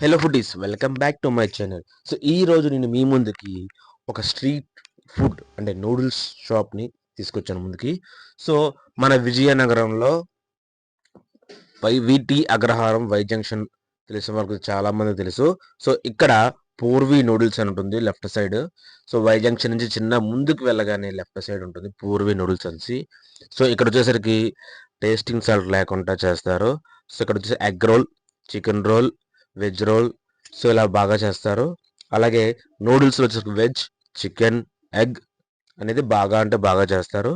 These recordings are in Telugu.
Hello foodies, welcome back to my channel. So ఈ రోజు నేను మీ ముందుకి ఒక స్ట్రీట్ ఫుడ్ అంటే నూడిల్స్ షాప్ని తీసుకొచ్చాను ముందుకి. సో మన విజయనగరంలో విటి అగ్రహారం వై జంక్షన్ తెలిసిన వరకు చాలా మంది తెలుసు. సో ఇక్కడ పూర్వీ నూడిల్స్ అని ఉంటుంది left side. So Y junction నుంచి చిన్న ముందుకు వెళ్ళగానే లెఫ్ట్ సైడ్ ఉంటుంది పూర్వీ నూడిల్స్ అనేసి. సో ఇక్కడ వచ్చేసరికి టేస్టింగ్ సాల్ట్ లేకుండా చేస్తారు. సో ఇక్కడ వచ్చేసి egg role, chicken roll, veg roll, so ఇలా బాగా చేస్తారు. అలాగే నూడిల్స్లో వచ్చేసరికి వెజ్, చికెన్, ఎగ్ అనేది బాగా అంటే బాగా చేస్తారు.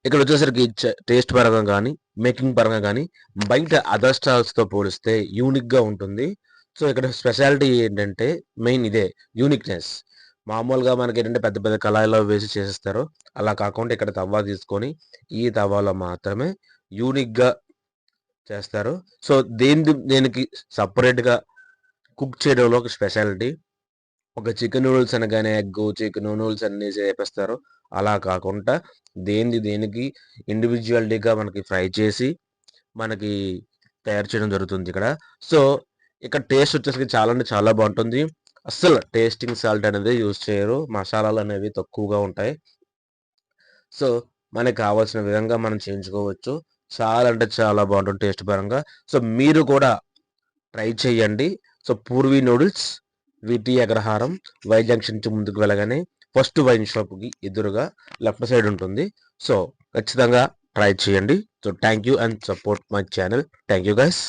ఇక్కడ వచ్చేసరికి టేస్ట్ పరంగా కానీ మేకింగ్ పరంగా కానీ బయట అదర్ స్టాల్స్తో పోలిస్తే యూనిక్గా ఉంటుంది. సో ఇక్కడ స్పెషాలిటీ ఏంటంటే మెయిన్ ఇదే యూనిక్నెస్. మామూలుగా మనకి ఏంటంటే పెద్ద పెద్ద కళాయిలో వేసి చేసేస్తారు. అలా కాకుండా ఇక్కడ తవ్వ తీసుకొని ఈ తవ్వాలో మాత్రమే యూనిక్గా చేస్తారు. సో దేనికి సపరేట్గా కుక్ చేయడంలో ఒక స్పెషాలిటీ. ఒక చికెన్ నూడిల్స్ అనగానే ఎగ్, చికెన్ నూడిల్స్ అన్ని చేపిస్తారు. అలా కాకుండా దేనికి ఇండివిజువాలిటీగా మనకి ఫ్రై చేసి మనకి తయారు చేయడం జరుగుతుంది ఇక్కడ. సో ఇక్కడ టేస్ట్ వచ్చేసరికి చాలా అంటే చాలా బాగుంటుంది. అస్సలు టేస్టింగ్ సాల్ట్ అనేది యూజ్ చేయరు, మసాలాలు అనేవి తక్కువగా ఉంటాయి. సో మనకి కావాల్సిన విధంగా మనం చేయించుకోవచ్చు. చాలా అంటే చాలా బాగుంటుంది టేస్ట్ పరంగా. సో మీరు కూడా ట్రై చేయండి. సో పూర్వీ నూడిల్స్, విటి అగ్రహారం, వై జంక్షన్ నుంచి ముందుకు వెళ్ళగానే ఫస్ట్ వైన్ షాప్కి ఎదురుగా లెఫ్ట్ సైడ్ ఉంటుంది. సో ఖచ్చితంగా ట్రై చేయండి. So thank you and support my channel. Thank you guys.